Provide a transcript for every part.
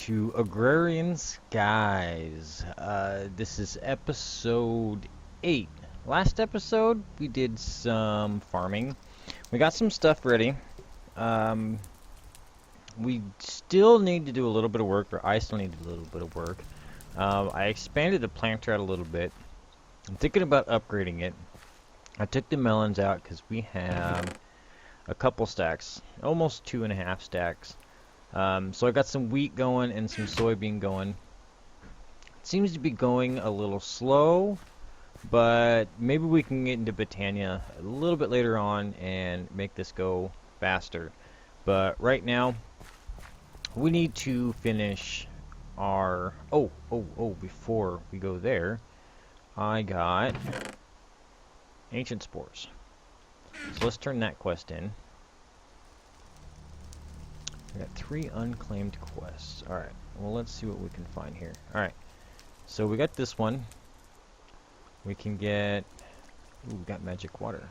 to Agrarian Skies. This is episode 8. Last episode, we did some farming. We got some stuff ready. Um, we still need to do a little bit of work, or I still need to do a little bit of work. I expanded the planter out a little bit. I'm thinking about upgrading it. I took the melons out because we have a couple stacks, almost 2.5 stacks. So I got some wheat going and some soybean going. It seems to be going a little slow, but maybe we can get into Botania a little bit later on and make this go faster. But right now, we need to finish our... before we go there, I got ancient spores. So let's turn that quest in. We got 3 unclaimed quests. Alright, well let's see what we can find here. Alright, so we got this one. We can get... Ooh, we got magic water.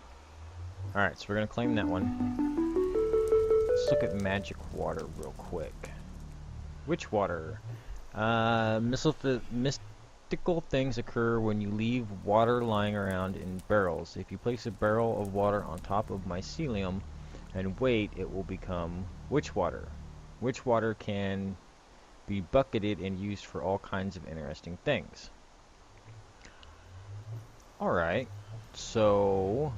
Alright, so we're going to claim that one. Let's look at magic water real quick. Which water? Mystical things occur when you leave water lying around in barrels. If you place a barrel of water on top of mycelium and wait, it will become witch water. Witch water can be bucketed and used for all kinds of interesting things. Alright, so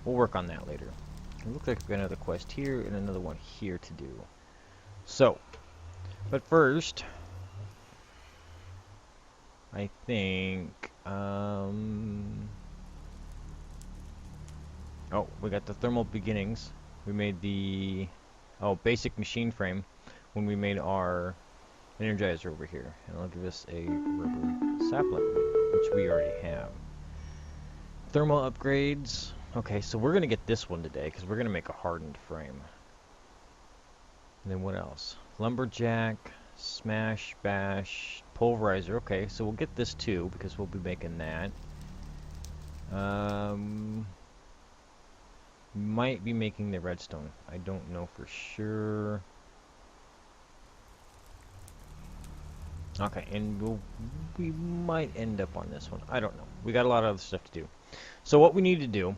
we'll work on that later. It looks like we've got another quest here and another one here to do. So, but first, I think, oh, we got the thermal beginnings. We made the, basic machine frame when we made our energizer over here. And it'll give us a rubber sapling, which we already have. Thermal upgrades. Okay, so we're going to get this one today, because we're going to make a hardened frame. And then what else? Lumberjack, smash, bash, pulverizer. Okay, so we'll get this too, because we'll be making that. Might be making the redstone. I don't know for sure. Okay, and we might end up on this one. I don't know. We got a lot of other stuff to do. So what we need to do,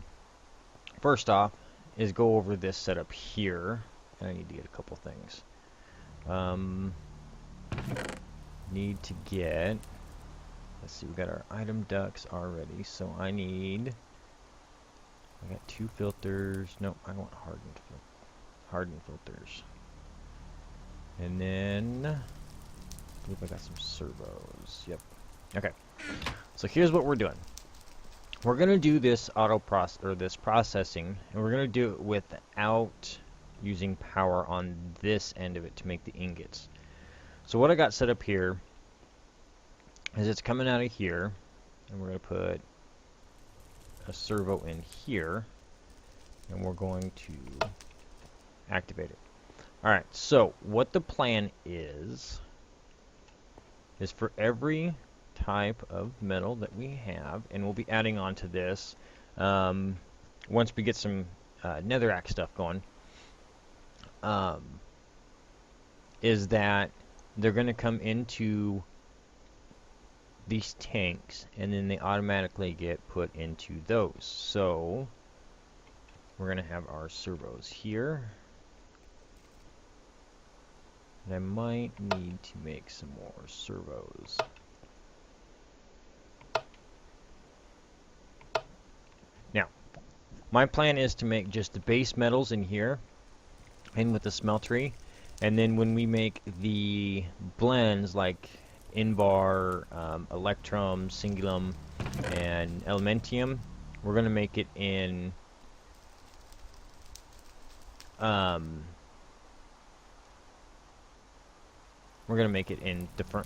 first off, is go over this setup here. And I need to get a couple things. Need to get... Let's see, we got our item ducts already. So I got 2 filters. No, I want hardened filters. And then I believe I got some servos. Yep. Okay. So here's what we're doing. We're gonna do this this processing, and we're gonna do it without using power on this end of it to make the ingots. So what I got set up here is it's coming out of here, and we're gonna put a servo in here, and we're going to activate it. Alright, so what the plan is for every type of metal that we have, and we'll be adding on to this once we get some netherrack stuff going, is that they're going to come into these tanks, and then they automatically get put into those. So we're going to have our servos here, and I might need to make some more servos. Now, my plan is to make just the base metals in here, in with the smeltery, and then when we make the blends like Invar, Electrum, Singulum, and Elementium, we're going to make it in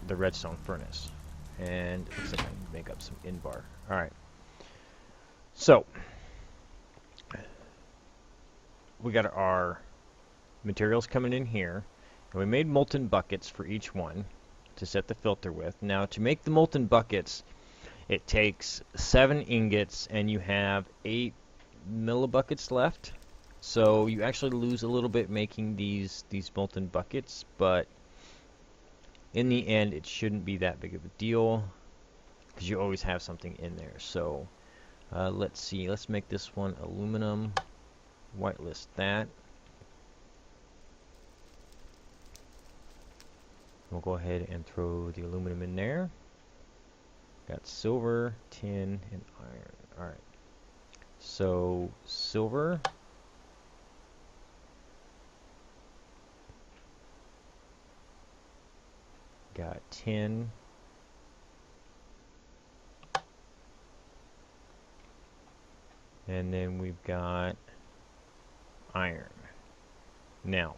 the redstone furnace. And it looks like I can make up some Invar. Alright. So, we got our materials coming in here, and we made molten buckets for each one to set the filter with. Now, to make the molten buckets, it takes 7 ingots, and you have 8 millibuckets left. So you actually lose a little bit making these molten buckets, but in the end, it shouldn't be that big of a deal because you always have something in there. So let's see. Let's make this one aluminum. Whitelist that. We'll go ahead and throw the aluminum in there. Got silver, tin, and iron. Alright. So, silver. Got tin. And then we've got iron. Now,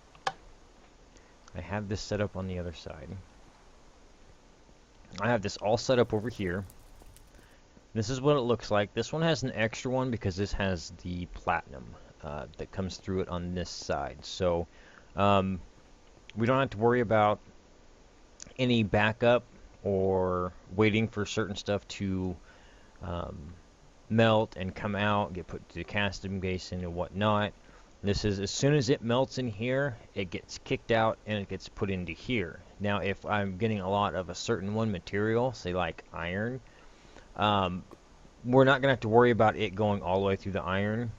I have this set up on the other side. I have this all set up over here. This is what it looks like. This one has an extra one because this has the platinum that comes through it on this side. So we don't have to worry about any backup or waiting for certain stuff to melt and come out, get put to the casting basin and whatnot. This is, as soon as it melts in here, it gets kicked out and it gets put into here. Now, if I'm getting a lot of a certain one material, say like iron, we're not going to have to worry about it going all the way through the iron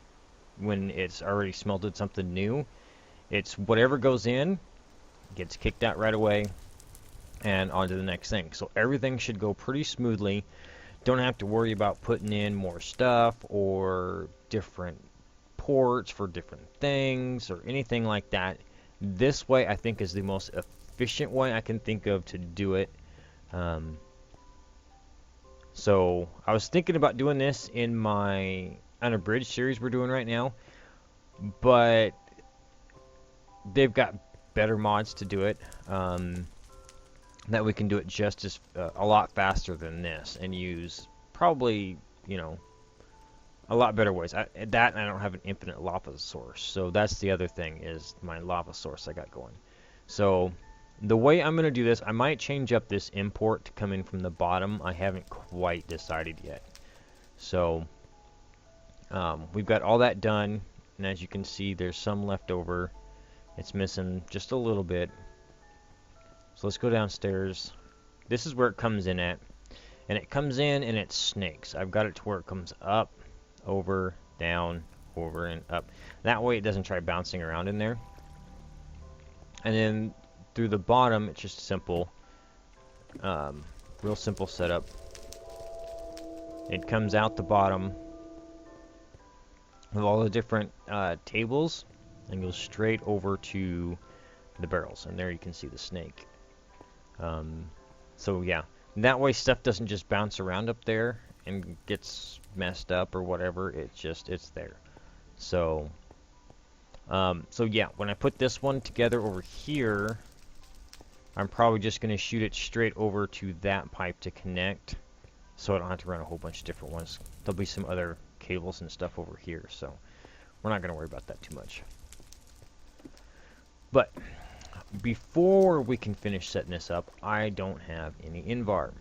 when it's already smelted something new. It's whatever goes in, gets kicked out right away, and on to the next thing. So everything should go pretty smoothly. Don't have to worry about putting in more stuff or different ports for different things or anything like that. This way, I think, is the most efficient way I can think of to do it. So I was thinking about doing this in my unabridged series we're doing right now, but they've got better mods to do it. That we can do it just as a lot faster than this and use probably, you know, a lot better ways. I don't have an infinite lava source, so that's the other thing, is my lava source I got going. So the way I'm going to do this, I might change up this import to come in from the bottom. I haven't quite decided yet. So we've got all that done, and as you can see, there's some left over. It's missing just a little bit. So let's go downstairs. This is where it comes in at. And it comes in and it snakes. I've got it to where it comes up, over, down, over, and up. That way it doesn't try bouncing around in there. And then through the bottom, it's just simple. Real simple setup. It comes out the bottom with all the different tables and goes straight over to the barrels. And there you can see the snake. So yeah, that way stuff doesn't just bounce around up there and gets messed up or whatever. It's there. So yeah, when I put this one together over here, I'm probably just going to shoot it straight over to that pipe to connect, so I don't have to run a whole bunch of different ones. There'll be some other cables and stuff over here, so we're not going to worry about that too much. But before we can finish setting this up, I don't have any invar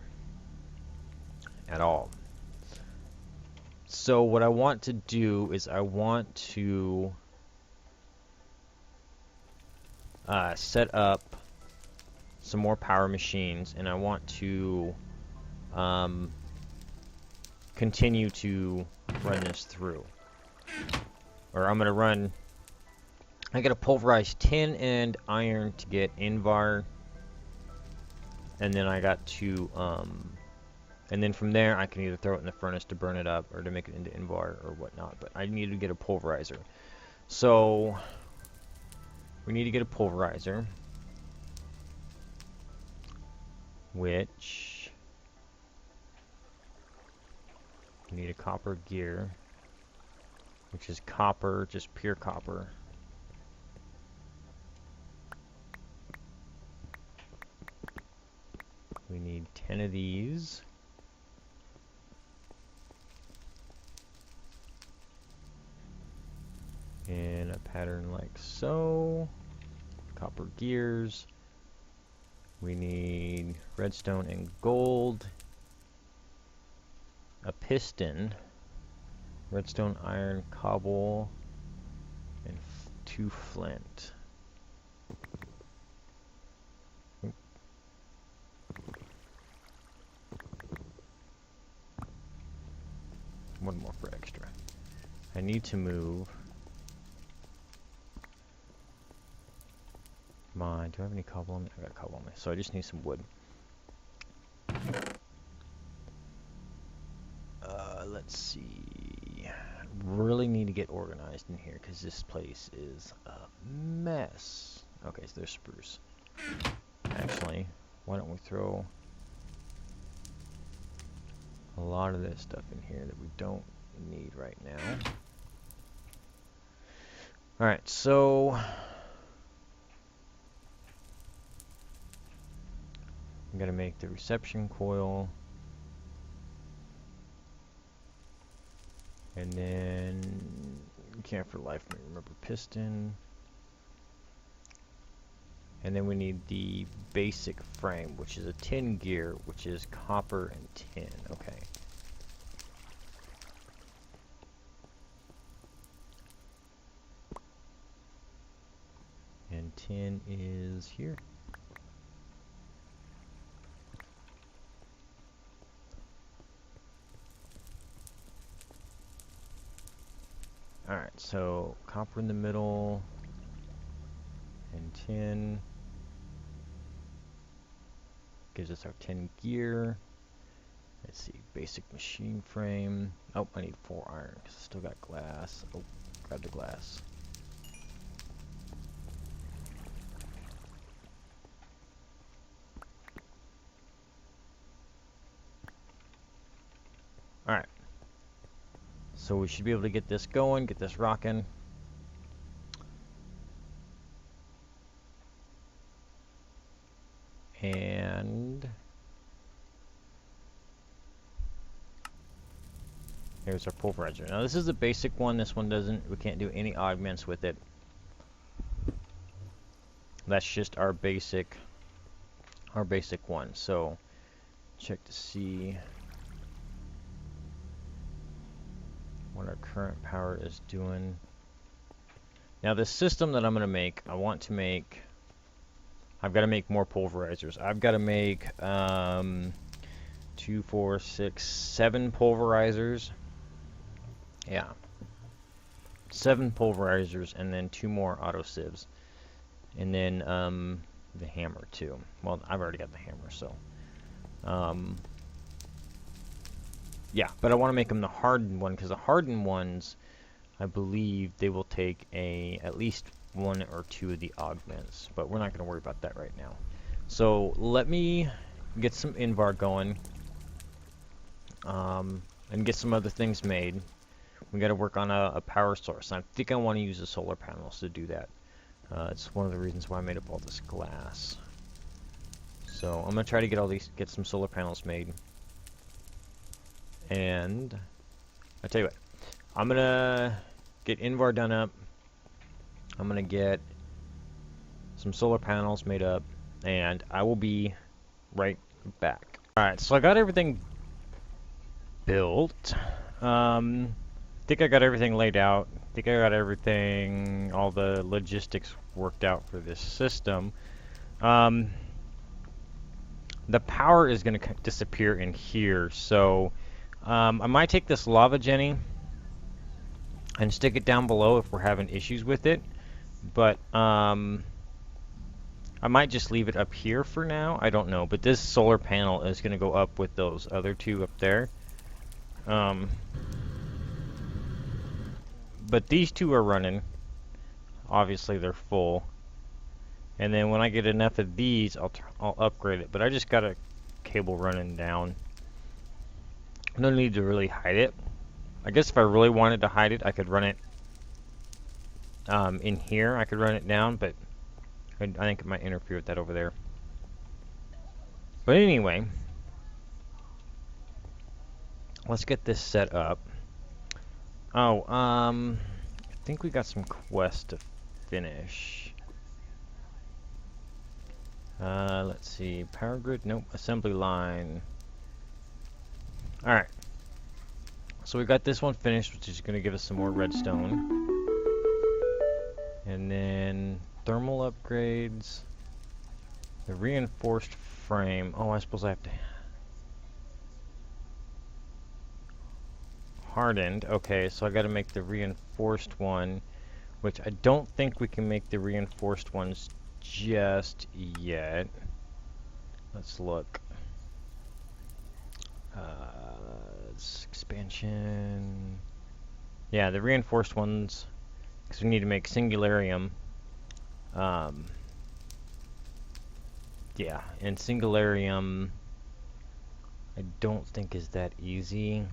at all. So what I want to do is I want to set up some more power machines, and I want to continue to run this through. Or I'm going to run... I got to pulverize tin and iron to get invar, and then I got to, and then from there I can either throw it in the furnace to burn it up or to make it into invar or whatnot, but I need to get a pulverizer. So, we need to get a pulverizer, which, we need a copper gear, which is copper, just pure copper. We need 10 of these. In a pattern like so. Copper gears. We need redstone and gold. A piston. Redstone, iron, cobble. And 2 flint. I need to move my... Do I have any cobble on me? I got cobble on me. So I just need some wood. Let's see. Really need to get organized in here because this place is a mess. Okay, so there's spruce. Actually, why don't we throw a lot of this stuff in here that we don't need right now. Alright, so I'm gonna make the reception coil. And then, can't for life remember piston. And then we need the basic frame, which is a tin gear, which is copper and tin. Okay. And tin is here. Alright, so copper in the middle and tin gives us our tin gear. Let's see, basic machine frame. Oh, I need 4 iron because I still got glass. Oh, grab the glass. Alright. So we should be able to get this going, get this rocking. And here's our pulverizer. Now this is the basic one. This one doesn't, we can't do any augments with it. That's just our basic one. So check to see what our current power is doing. Now this system that I'm going to make, I want to make, I've got to make more pulverizers. I've got to make 2, 4, 6, 7 pulverizers. Yeah. 7 pulverizers and then 2 more auto sieves. And then the hammer too. Well, I've already got the hammer, so. Yeah, but I want to make them the hardened one, because the hardened ones, I believe they will take at least 1 or 2 of the augments, but we're not going to worry about that right now. So let me get some Invar going, and get some other things made. We got to work on a power source. I think I want to use the solar panels to do that. It's one of the reasons why I made up all this glass. So I'm gonna try to get some solar panels made. And I tell you what, I'm gonna get Invar done up. I'm gonna get some solar panels made up, and I will be right back. Alright, so I got everything built. Think I got everything laid out. Think I got everything, all the logistics worked out for this system. The power is going to disappear in here, so I might take this lava Jenny and stick it down below if we're having issues with it, but I might just leave it up here for now. I don't know, but this solar panel is going to go up with those other 2 up there. But these 2 are running. Obviously they're full. And then when I get enough of these, I'll upgrade it. But I just got a cable running down. No need to really hide it. I guess if I really wanted to hide it, I could run it in here. I could run it down, but I think it might interfere with that over there. But anyway, let's get this set up. Oh, I think we got some quests to finish. Let's see, power grid, nope, assembly line. Alright, so we got this one finished, which is going to give us some more redstone. And then thermal upgrades, the reinforced frame. Oh, I suppose I have to hardened. Okay, so I got to make the reinforced one, which I don't think we can make the reinforced ones just yet. Let's look. Expansion. Yeah, the reinforced ones, because we need to make Singularium. Yeah, and Singularium I don't think is that easy.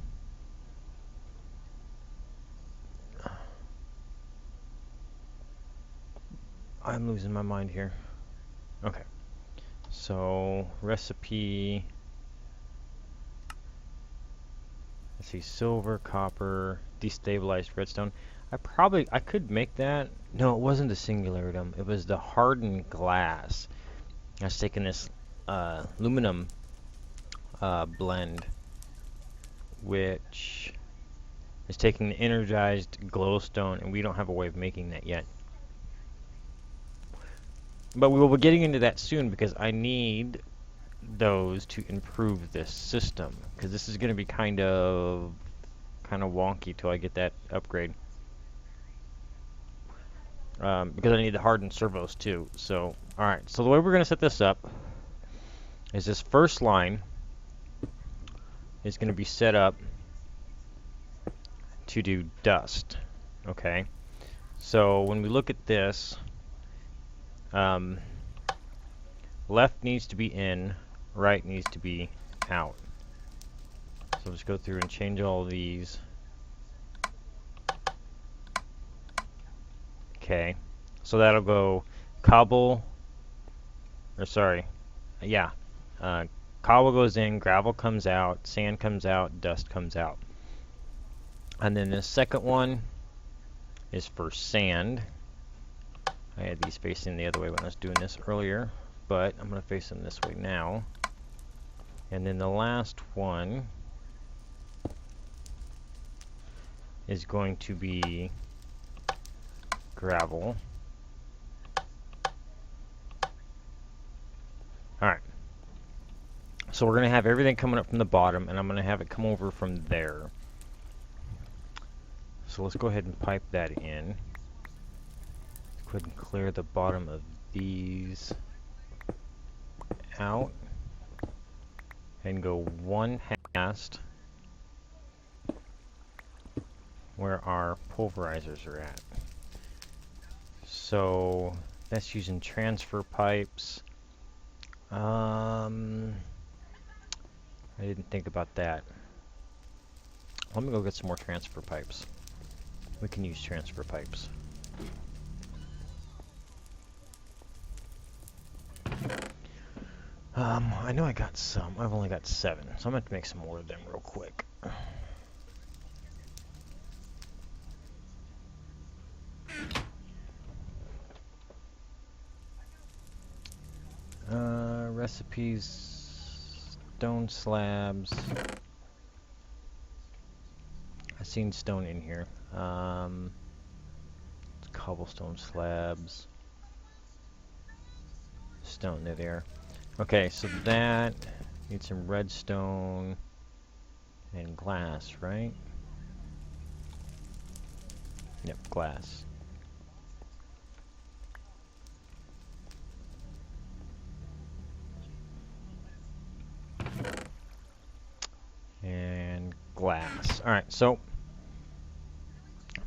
I'm losing my mind here. Okay. So, recipe. Let's see, silver, copper, destabilized redstone. I could make that. No, it wasn't the Singularium. It was the hardened glass. I was taking this aluminum blend, which is taking the energized glowstone, and we don't have a way of making that yet. But we will be getting into that soon because I need those to improve this system, because this is going to be kind of wonky till I get that upgrade. Because I need the hardened servos too. So, alright, so the way we're going to set this up is this first line is going to be set up to do dust. Okay, so when we look at this, left needs to be in, right needs to be out. So let's go through and change all these. Okay, so that'll go cobble, or sorry, yeah, cobble goes in, gravel comes out, sand comes out, dust comes out. And then the second one is for sand. I had these facing the other way when I was doing this earlier, but I'm going to face them this way now. And then the last one is going to be gravel. Alright. So we're going to have everything coming up from the bottom, and I'm going to have it come over from there. So let's go ahead and pipe that in. Let's go ahead and clear the bottom of these out. And go one past where our pulverizers are at. So that's using transfer pipes. I didn't think about that. Let me go get some more transfer pipes. We can use transfer pipes. I know I got some. I've only got 7, so I'm going to have to make some more of them real quick. Recipes, stone slabs. I've seen stone in here. Cobblestone slabs. Stone, there. Okay, so that needs some redstone and glass, right? Yep, glass. And glass. Alright, so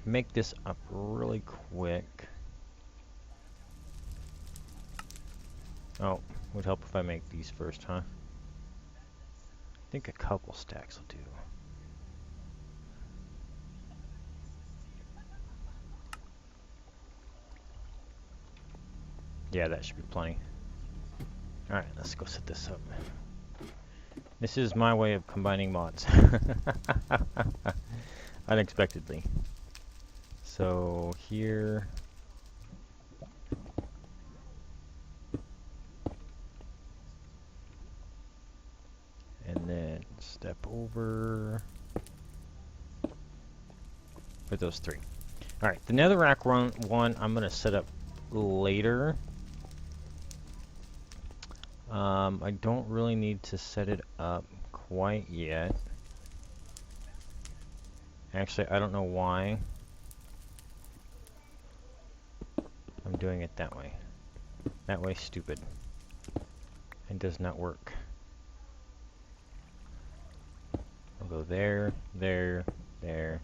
make this up really quick. Oh, would help if I make these first, huh? I think a couple stacks will do. Yeah, that should be plenty. Alright, let's go set this up. This is my way of combining mods. Unexpectedly. So here. And then step over with those 3. Alright, the netherrack one I'm going to set up later. I don't really need to set it up quite yet. Actually, I don't know why I'm doing it that way. That way's stupid. It does not work. I'll go there, there, there,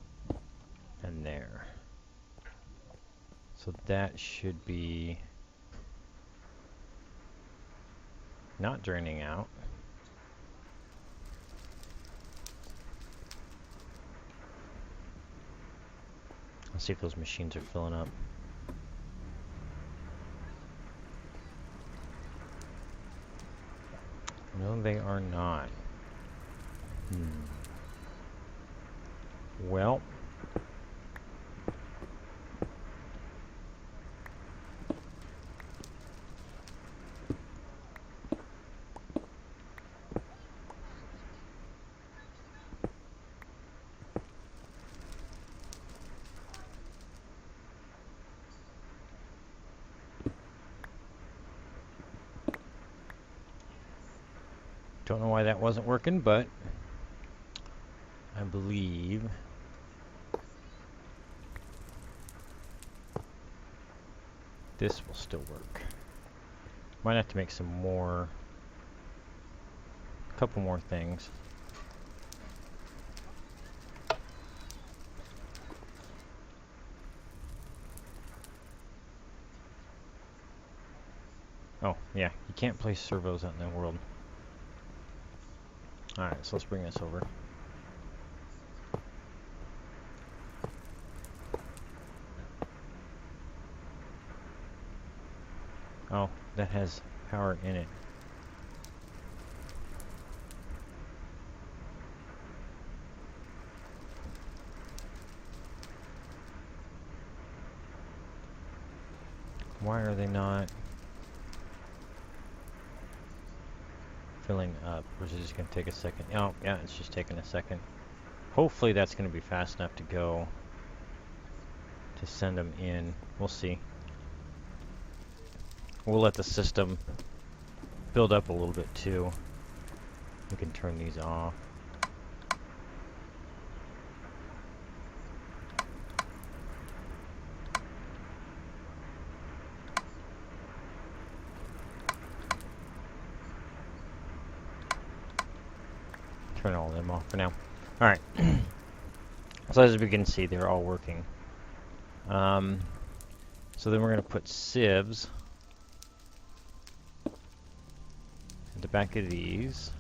and there. So that should be not draining out. Let's see if those machines are filling up. No, they are not. Well. Don't know why that wasn't working, but I believe this will still work. Might have to make some more, a couple more things. Oh, yeah, you can't place servos out in the world. Alright, so let's bring this over. Oh, that has power in it. Why are they not filling up? Or is it just going to take a second? Oh, yeah, it's just taking a second. Hopefully that's going to be fast enough to go to send them in. We'll see. We'll let the system build up a little bit too. We can turn these off. Turn all of them off for now. Alright. So as we can see, they're all working. So then we're going to put sieves at the back of these.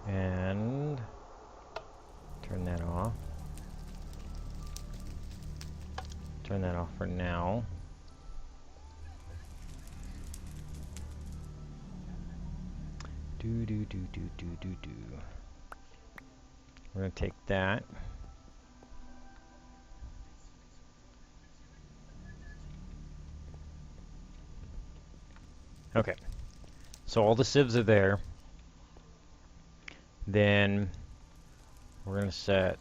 And turn that off. Turn that off for now. Do. We're going to take that. Okay. So all the sieves are there. Then we're going to set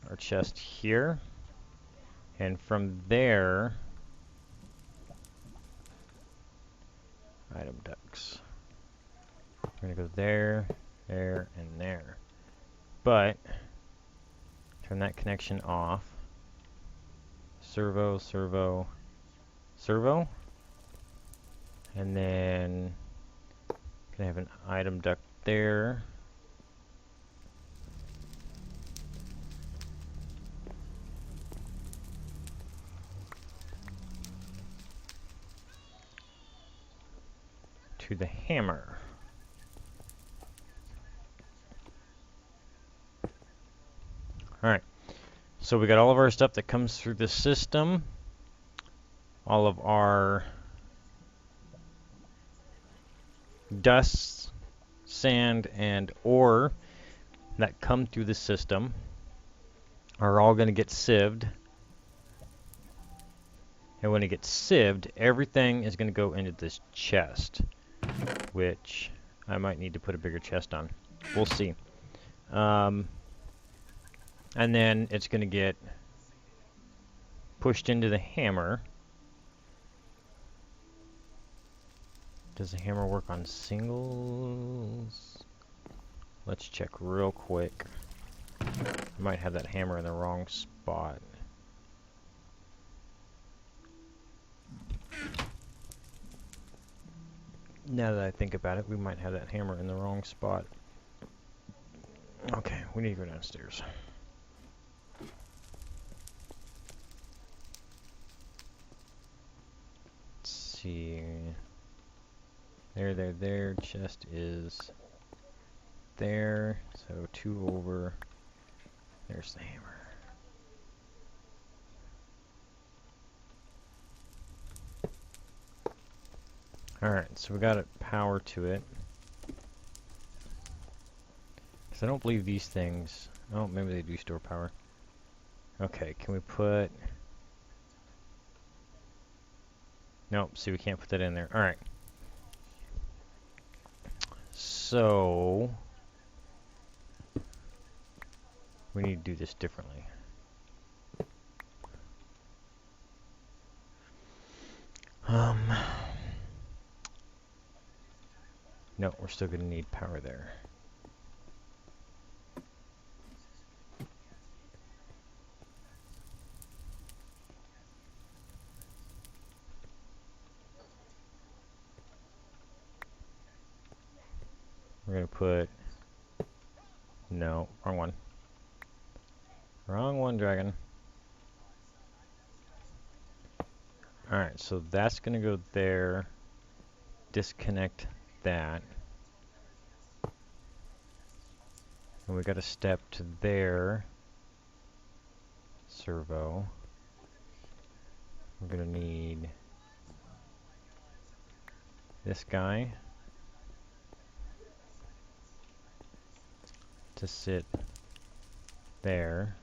our chest here. And from there, item ducts. We're going to go there, there, and there. But, turn that connection off. Servo, servo, servo. And then, going to have an item duct there. To the hammer. Alright, so we got all of our stuff that comes through the system. All of our dust, sand, and ore that come through the system are all going to get sieved. And when it gets sieved, everything is going to go into this chest, which I might need to put a bigger chest on. We'll see. And then it's going to get pushed into the hammer. Does the hammer work on singles? Let's check real quick. I might have that hammer in the wrong spot. Now that I think about it, we might have that hammer in the wrong spot. Okay, we need to go downstairs. Let's see. There. Chest is there. So 2 over. There's the hammer. Alright, so we got it power to it. Because I don't believe these things... Oh, maybe they do store power. Okay, can we put... Nope, see we can't put that in there. Alright. So... we need to do this differently. No, we're still going to need power there. We're going to put... No, wrong one. Wrong one, dragon. Alright, so that's going to go there. Disconnect that. And we got a step to there. Servo. We're going to need this guy to sit there.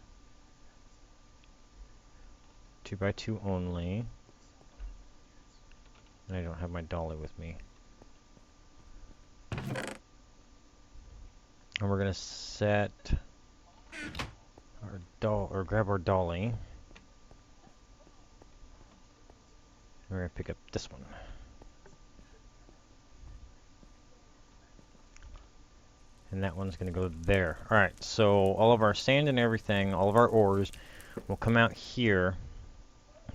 2x2 only. And I don't have my dolly with me. And we're gonna set our grab our dolly. We're gonna pick up this one. And that one's gonna go there. Alright, so all of our sand and everything, all of our ores will come out here,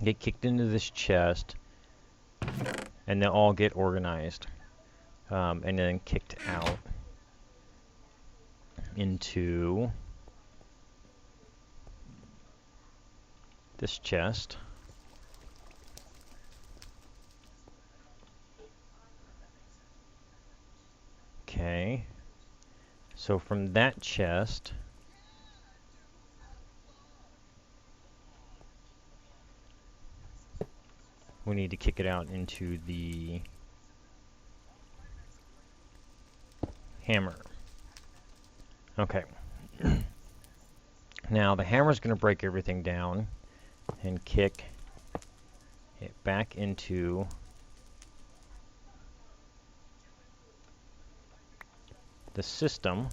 get kicked into this chest, and they'll all get organized. And then kicked out into this chest. Okay. So from that chest, we need to kick it out into the hammer. Okay. Now the hammer's going to break everything down and kick it back into the system.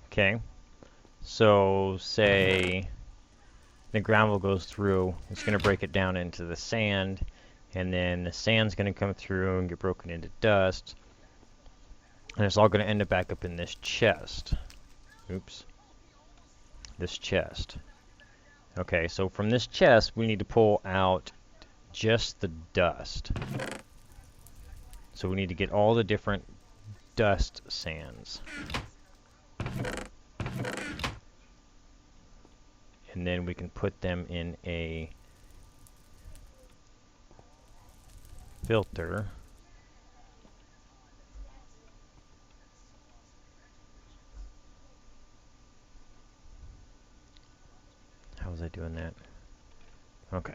Okay. So say the gravel goes through, it's going to break it down into the sand, and then the sand's going to come through and get broken into dust. And it's all going to end up back up in this chest. Oops. This chest. Okay, so from this chest, we need to pull out just the dust. So we need to get all the different dust sands. And then we can put them in a filter. How was I doing that? Okay.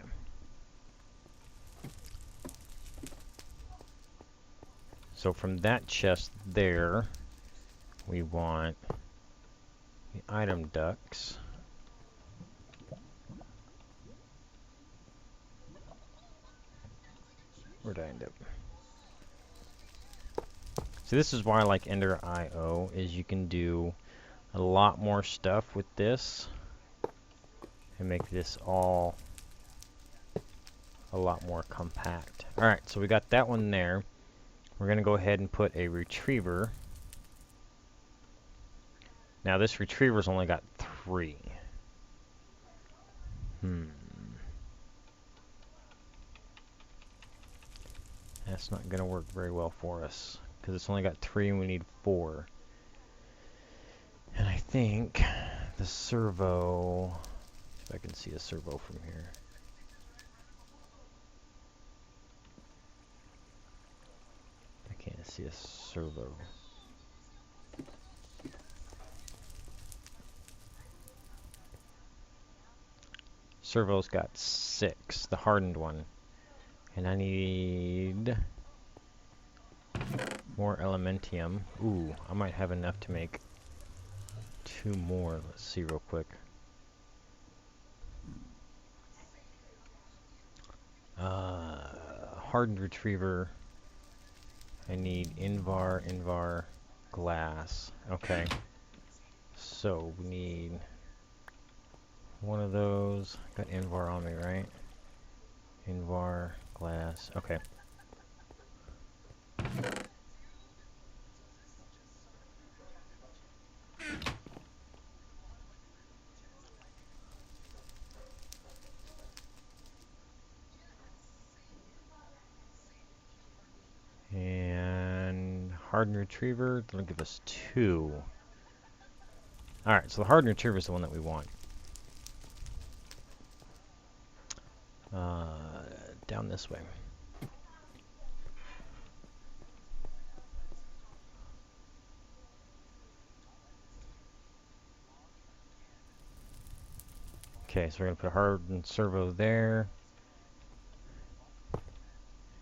So from that chest there, we want the item ducts. Where'd I end up? So this is why I like Ender IO, is you can do a lot more stuff with this and make this all a lot more compact. Alright, so we got that one there. We're going to go ahead and put a retriever Now this retriever's only got 3. That's not gonna work very well for us, because it's only got 3 and we need 4. And I think the servo, if I can see a servo from here. I can't see a servo. Servo's got 6, the hardened one. And I need more elementium. Ooh, I might have enough to make 2 more. Let's see real quick. Hardened retriever. I need Invar, glass. Okay. So we need one of those. Got Invar on me, right? Invar, glass. Okay. And hardened retriever, that'll give us 2. Alright, so the hardened retriever is the one that we want. Down this way. Okay, so we're going to put a hardened servo there.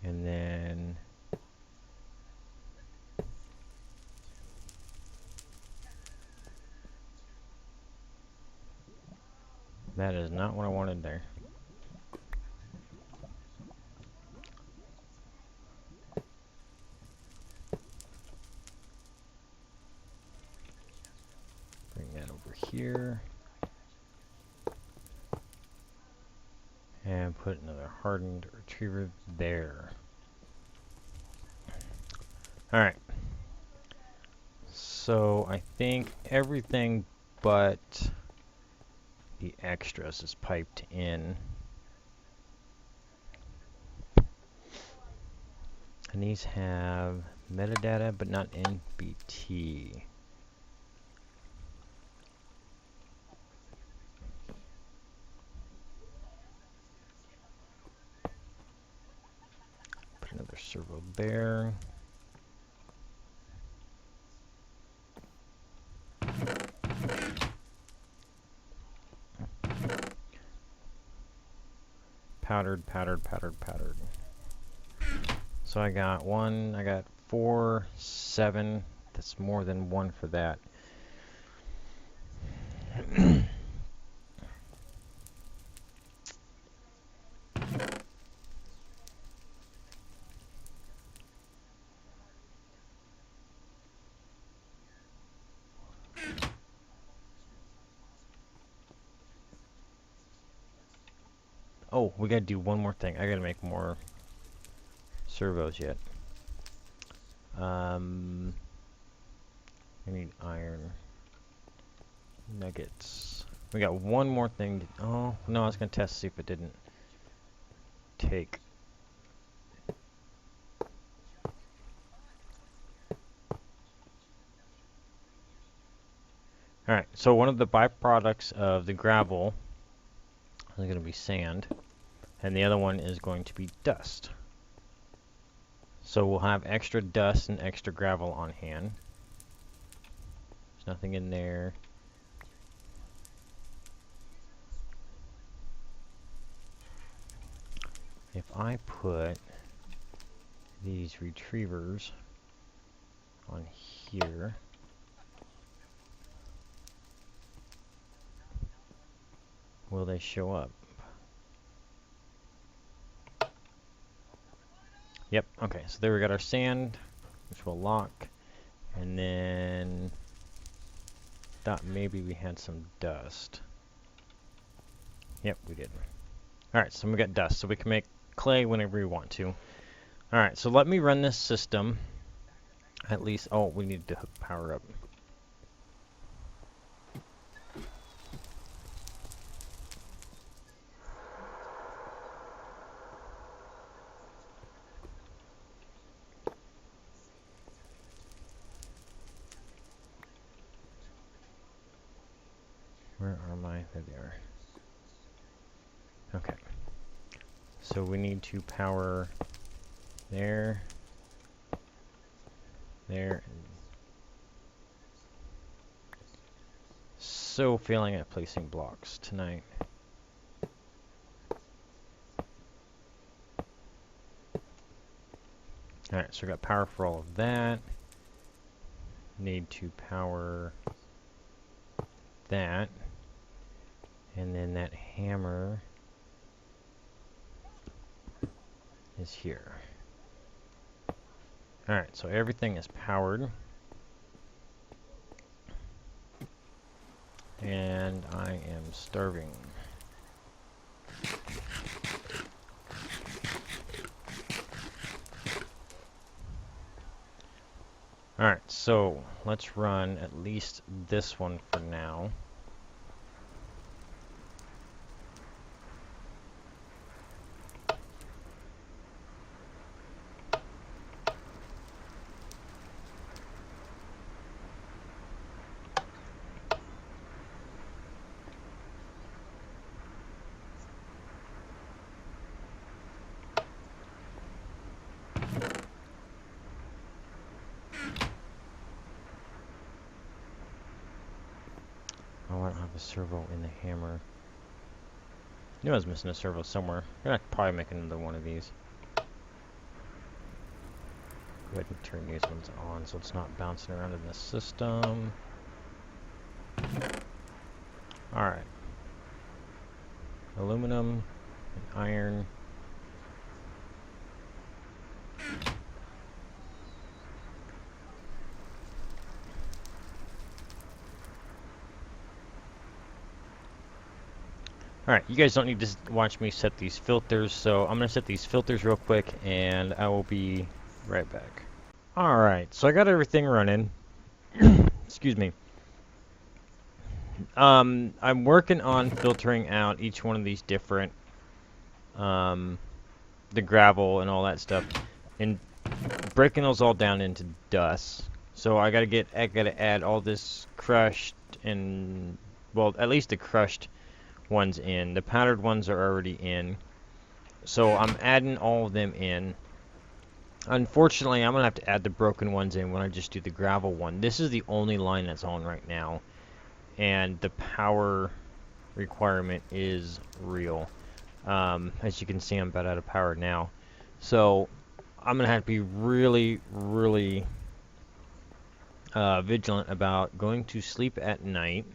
And then that is not what I wanted there. Bring that over here. And put another hardened retriever there. Alright. So I think everything but the extras is piped in. And these have metadata but not NBT. Put another servo there. Powdered. So I got 1, I got 4, 7. That's more than 1 for that. Oh, we gotta do one more thing. I gotta make more servos yet. I need iron. Nuggets. We got one more thing. Oh, no, I was gonna test to see if it didn't take. Alright, so one of the byproducts of the gravel is going to be sand, and the other one is going to be dust. So we'll have extra dust and extra gravel on hand. There's nothing in there. If I put these retrievers on here, will they show up? Yep, okay, so there we got our sand, which will lock, and then thought maybe we had some dust. Yep, we did. Alright, so we got dust, so we can make clay whenever we want to. Alright, so let me run this system. At least, oh, we need to hook power up. am I? There they are. Okay. So we need to power there, there. So failing at placing blocks tonight. Alright, so we got power for all of that. Need to power that. And then that hammer is here. Alright, so everything is powered. And I am starving. Alright, so let's run at least this one for now. Oh, I don't have a servo in the hammer. Knew I was missing a servo somewhere. I'm gonna probably make another one of these. Go ahead and turn these ones on so it's not bouncing around in the system. Alright. Aluminum and iron. Alright, you guys don't need to watch me set these filters, so I'm going to set these filters real quick, and I will be right back. Alright, so I got everything running. Excuse me. I'm working on filtering out each one of these different, the gravel and all that stuff, and breaking those all down into dust. So I gotta add all this crushed and, well, at least the crushed ones in. The powdered ones are already in. So I'm adding all of them in. Unfortunately, I'm going to have to add the broken ones in when I just do the gravel one. This is the only line that's on right now. And the power requirement is real. As you can see, I'm about out of power now. So I'm going to have to be really, really vigilant about going to sleep at night,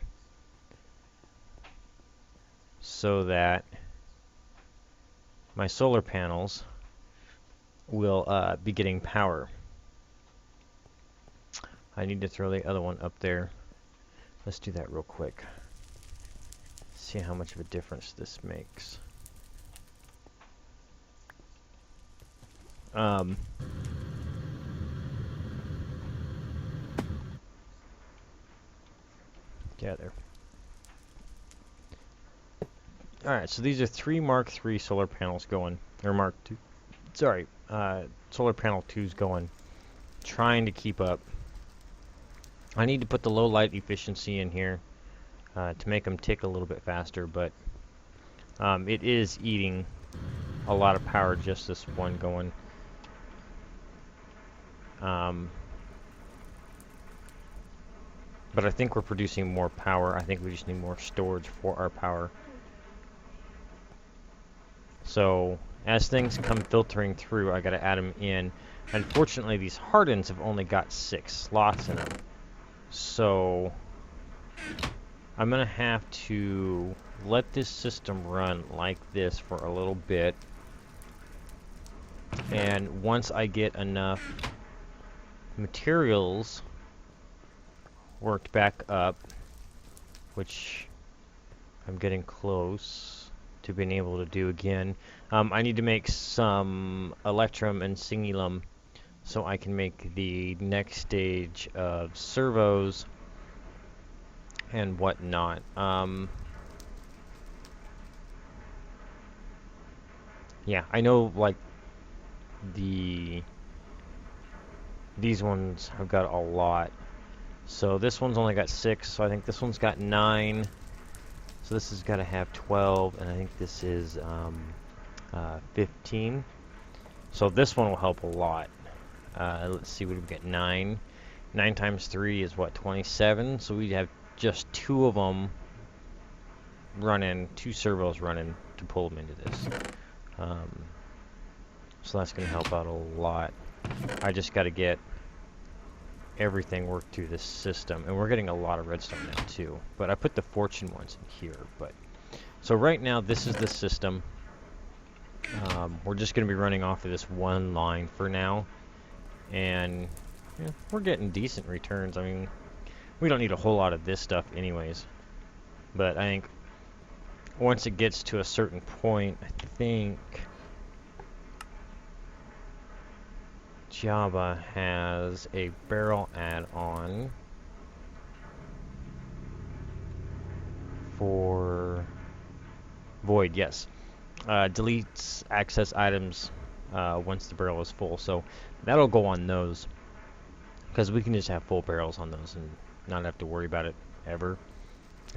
so that my solar panels will be getting power. I need to throw the other one up there. Let's do that real quick. See how much of a difference this makes. Yeah, there. Alright, so these are 3 Mark III solar panels going, or Mark II, sorry, solar panel 2s going, trying to keep up. I need to put the low light efficiency in here to make them tick a little bit faster, but it is eating a lot of power, just this one going. But I think we're producing more power. I think we just need more storage for our power. So as things come filtering through, I gotta add them in. Unfortunately, these hardens have only got 6 slots in them. So I'm gonna have to let this system run like this for a little bit. And once I get enough materials worked back up, which I'm getting close to being able to do again. I need to make some electrum and singulum so I can make the next stage of servos and whatnot. Yeah, I know, like, these ones have got a lot. So this one's only got 6, so I think this one's got 9. So this has got to have 12, and I think this is 15. So this one will help a lot. Let's see, what do we get? 9. 9 times 3 is what, 27? So we have just 2 of them running, 2 servos running to pull them into this. So that's going to help out a lot. I just got to get everything worked through this system, and we're getting a lot of redstone now too. But I put the fortune ones in here. But so right now this is the system. We're just going to be running off of this one line for now, and yeah, we're getting decent returns. I mean, we don't need a whole lot of this stuff anyways, but I think once it gets to a certain point, I think Java has a barrel add-on for void, yes. Deletes access items once the barrel is full, so that'll go on those, because we can just have full barrels on those and not have to worry about it ever,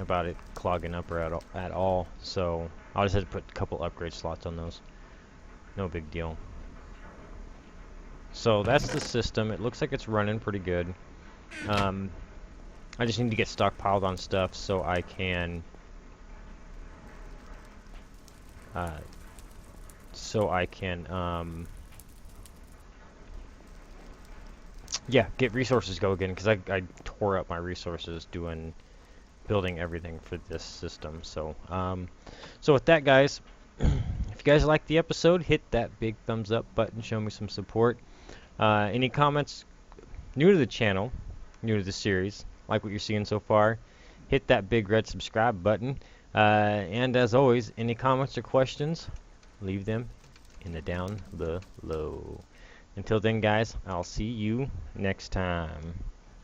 about it clogging up or at all. So I'll just have to put a couple upgrade slots on those. No big deal. So that's the system. It looks like it's running pretty good. I just need to get stockpiled on stuff so I can yeah, get resources go again, because I tore up my resources building everything for this system. So so with that, guys, if you guys like the episode, hit that big thumbs up button, show me some support. Any comments, new to the channel, new to the series, like what you're seeing so far, hit that big red subscribe button. And as always, any comments or questions, leave them in the down below. Until then, guys, I'll see you next time.